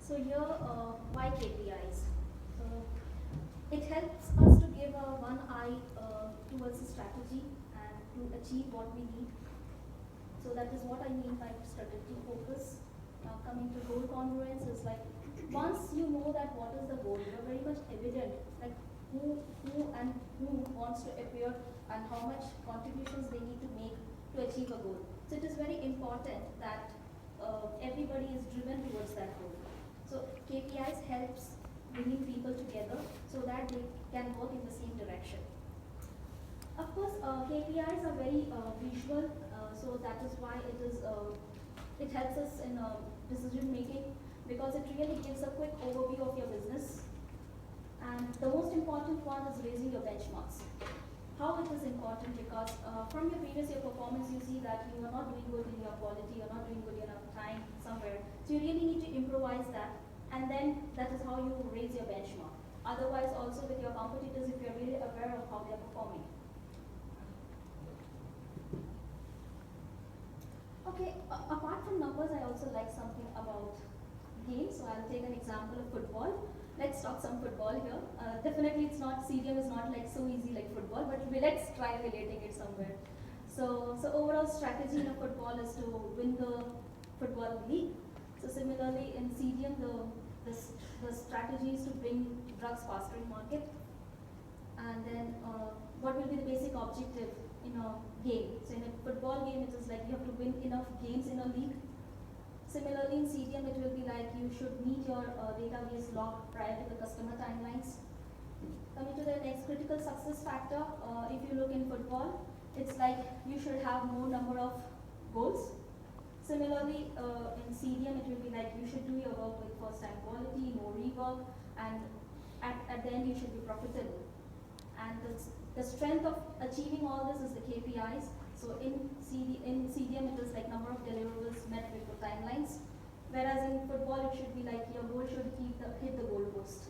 So here, why KPIs? So it helps us to give a one eye towards the strategy and to achieve what we need. So that is what I mean by strategy focus. Now coming to goal congruence is like once you know that what is the goal, you're very much evident like who and who wants to appear and how much contributions they need to make to achieve a goal. So it is very important that everybody is driven towards that goal. So KPIs helps bringing people together so that they can work in the same direction. Of course, KPIs are very visual, so that is why it helps us in decision making because it really gives a quick overview of your business. And the most important one is raising your benchmarks. How it is important because from your previous year performance, you see that you are not doing good in your quality, you're not doing good enough time somewhere. So you really need to improvise that, and then that is how you raise your benchmark. Otherwise, also with your competitors, if you're really aware of how they're performing. Okay, apart from numbers, I also like something about games. So I'll take an example of football. Let's talk some football here. Definitely it's not, CDM is not like so easy like football, but let's try relating it somewhere. So overall strategy in a football is to win the football league. So similarly in CDM, the strategy is to bring drugs faster in market. And then what will be the basic objective in a game? So in a football game, it is like you have to win enough games in a league. Similarly, in CDM, it will be like you should meet your database log prior to the customer timelines. Coming to the next critical success factor, if you look in football, it's like you should have more number of goals. Similarly, in CDM, it will be like you should do your work with first-time quality, no rework, and at the end, you should be profitable. And the strength of achieving all this is the KPIs. So in CDM, it is like number of deliverables met with the timelines. Whereas in football, it should be like your goal should hit the goal post.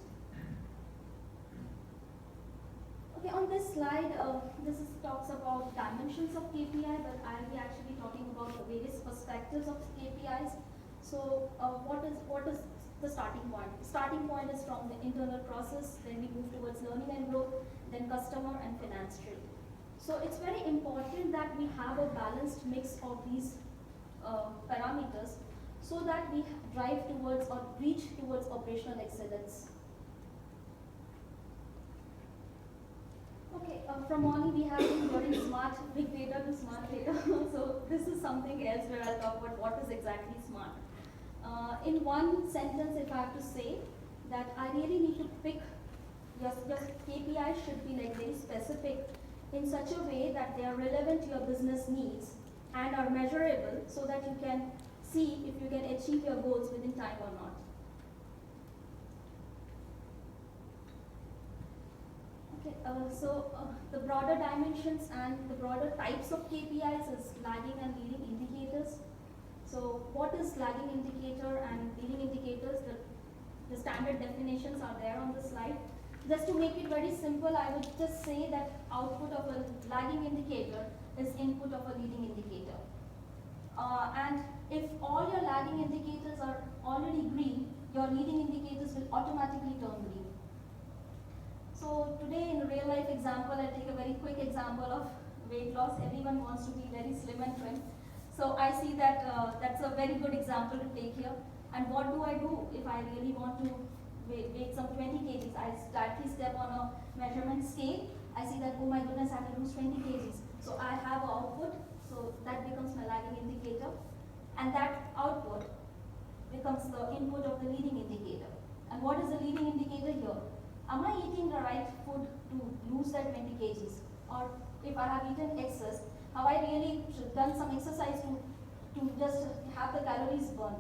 Okay, on this slide, talks about dimensions of KPI, but I'll be actually talking about the various perspectives of KPIs. So what is the starting point? The starting point is from the internal process, then we move towards learning and growth, then customer and financial. So it's very important that we have a balanced mix of these parameters so that we drive towards or reach towards operational excellence. Okay, from morning we have been hearing smart big data to smart data. So this is something else where I'll talk about what is exactly smart. In one sentence, if I have to say that I really need to pick your KPI should be like very specific in such a way that they are relevant to your business needs and are measurable so that you can see if you can achieve your goals within time or not. Okay, the broader dimensions and the broader types of KPIs is lagging and leading indicators. So what is lagging indicator and leading indicators? The standard definitions are there on the slide. Just to make it very simple, I would just say that output of a lagging indicator is input of a leading indicator. And if all your lagging indicators are already green, your leading indicators will automatically turn green. So today in a real life example, I'll take a very quick example of weight loss. Everyone wants to be very slim and trim. So I see that that's a very good example to take here. And what do I do if I really want to weight some 20 kgs? I directly step on a measurement scale. I see that, oh my goodness, I have to lose 20 kgs. So I have an output, so that becomes my lagging indicator. And that output becomes the input of the leading indicator. And what is the leading indicator here? Am I eating the right food to lose that 20 kgs? Or if I have eaten excess, have I really done some exercise to just have the calories burned?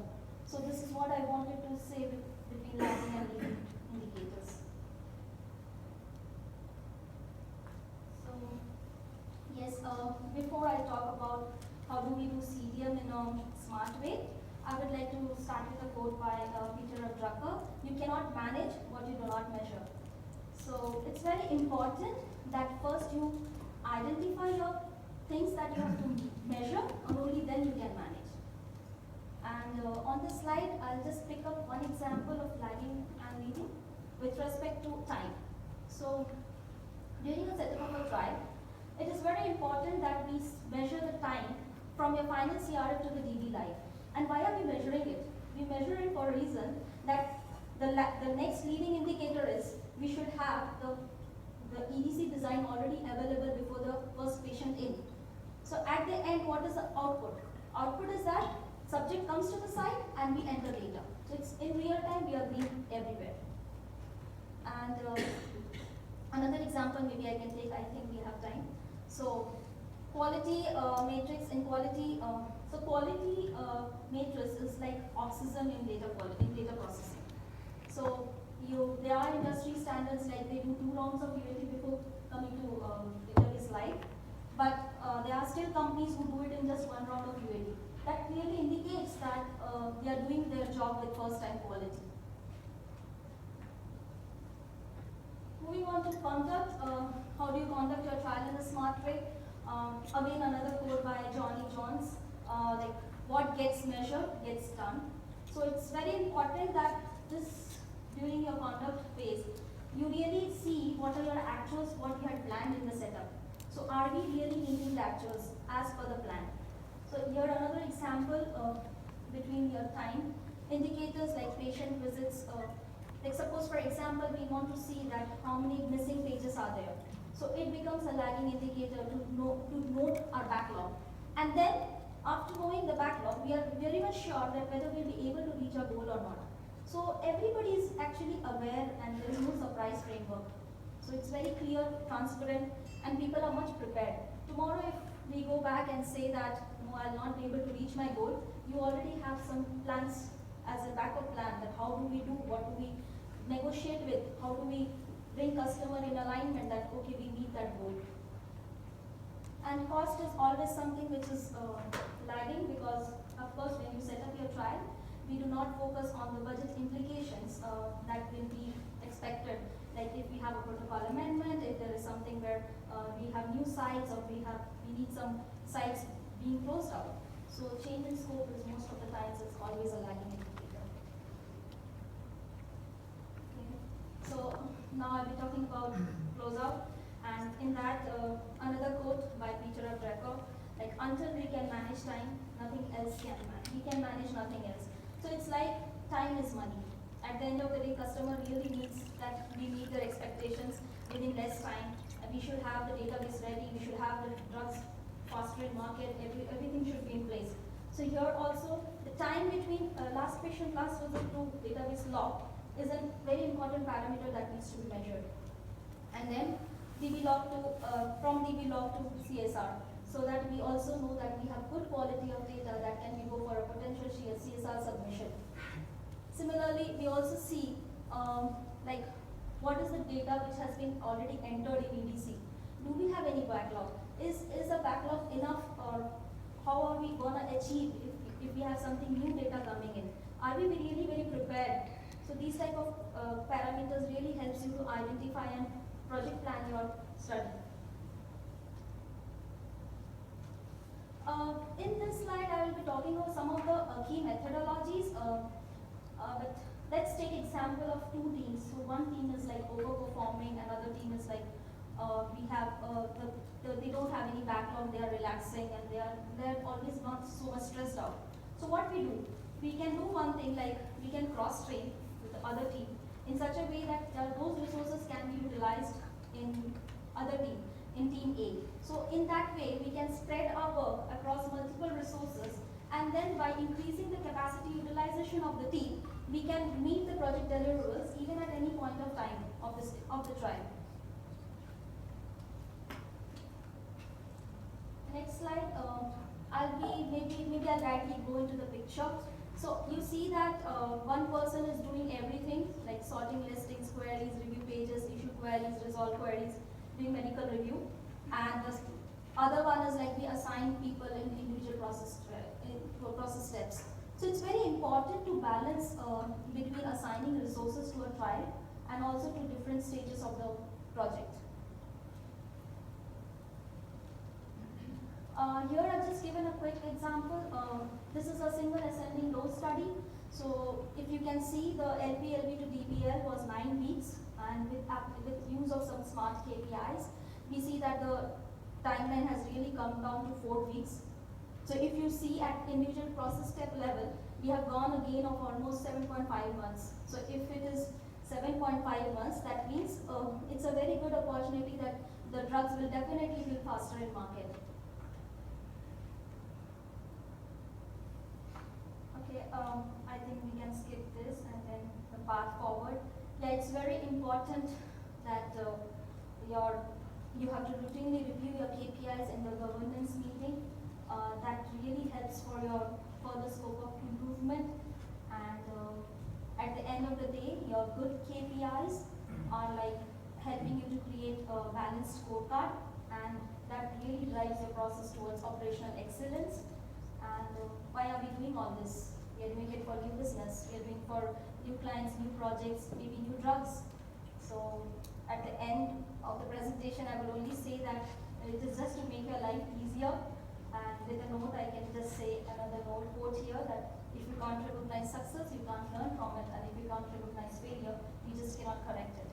So this is what I wanted to say between lagging and leading indicators. So yes, before I talk about how do we do CDM in a smart way, I would like to start with a quote by Peter Drucker. You cannot manage what you do not measure. So it's very important that first you identify your things that you have to measure, and only then you can manage. And And on this slide, I'll just pick up one example of lagging and leading with respect to time. So during the setup of a trial, it is very important that we measure the time from your final CRF to the DB live. And why are we measuring it? We measure it for a reason that the next leading indicator is we should have the EDC design already available before the first patient in. So at the end, what is the output? Output is that subject comes to the site and we enter data. So it's in real time, we are being everywhere. And another example maybe I can take, I think we have time. So quality matrix in quality, so quality matrix is like oxygen in data quality, in data processing. So there are industry standards like they do 2 rounds of UAT before coming to database live, but there are still companies who do it in just 1 round of UAT. That clearly indicates that they are doing their job with first time quality. Moving on to conduct, how do you conduct your trial in a smart way? Again, another quote by Johnny Jones, like what gets measured gets done. So it's very important that during your conduct phase, you really see what are your actuals, what you had planned in the setup. So are we really meeting the actuals as per the plan? So here another example between your time indicators like patient visits. Like suppose for example we want to see that how many missing pages are there. So it becomes a lagging indicator to note our backlog. And then after knowing the backlog, we are very much sure that whether we'll be able to reach our goal or not. So everybody is actually aware and there is no surprise framework. So it's very clear, transparent, and people are much prepared. Tomorrow if we go back and say that, no, I'll not be able to reach my goal, you already have some plans as a backup plan that how do we do, what do we negotiate with, how do we bring customer in alignment that, okay, we meet that goal. And cost is always something which is lagging because, of course, when you set up your trial, we do not focus on the budget implications that will be expected. Like if we have a protocol amendment, if there is something where we have new sites or we need some sites being closed out. So change in scope is most of the times is always a lagging indicator. Okay. So now I'll be talking about closeout. And in that, another quote by Peter of Draco, like until we can manage time, nothing else can manage. We can manage nothing else. So it's like time is money. At the end of the day, customer really needs that we meet their expectations within less time. And we should have the database ready. We should have the drugs faster in market. Everything should be in place. So here also, the time between last patient, last visit to database log is a very important parameter that needs to be measured. And then DB log to from DB log to CSR, so that we also know that we have good quality of data that can we go for a potential CSR submission. Similarly, we also see like what is the data which has been already entered in EDC. Do we have any backlog? Is the backlog enough, or how are we gonna achieve if we have something new data coming in? Are we really very prepared? So these type of parameters really helps you to identify and project plan your study. In this slide, I will be talking about some of the key methodologies. But let's take example of 2 teams. So one team is like overperforming, another team is like they don't have any backlog, they are relaxing, and they're always not so much stressed out. So what we do, we can do one thing like we can cross train with the other team in such a way that those resources can be utilized in other team, in team A. So in that way, we can spread our work across multiple resources, and then by increasing the capacity utilization of the team, we can meet the project deliverables even at any point of time of the trial. Next slide, maybe I'll directly go into the picture. So you see that one person is doing everything like sorting listings, queries, review pages, issue queries, resolve queries, doing medical review, and the other one is like we assign people in individual process steps. So it's very important to balance between assigning resources to a trial and also to different stages of the project. Here I've just given a quick example. This is a single ascending low study. So if you can see, the LPLB to DBL was 9 weeks, and with use of some SMART KPIs, we see that the timeline has really come down to 4 weeks. So if you see at individual process step level, we have gone a gain of almost 7.5 months. So if it is 7.5 months, that means it's a very good opportunity that the drugs will definitely be faster in market. Okay, I think we can skip this and then the path forward. Yeah, it's very important that you have to routinely review your KPIs in the governance meeting. That really helps for your further scope of improvement. And at the end of the day, your good KPIs are like helping you to create a balanced scorecard, and that really drives your process towards operational excellence. And why are we doing all this? We are doing it for new business. We are doing for new clients, new projects, maybe new drugs. So at the end of the presentation, I will only say that it is just to make your life easier. And with a note, I can just say another note quote here that if you can't recognize success, you can't learn from it. And if you can't recognize failure, you just cannot correct it.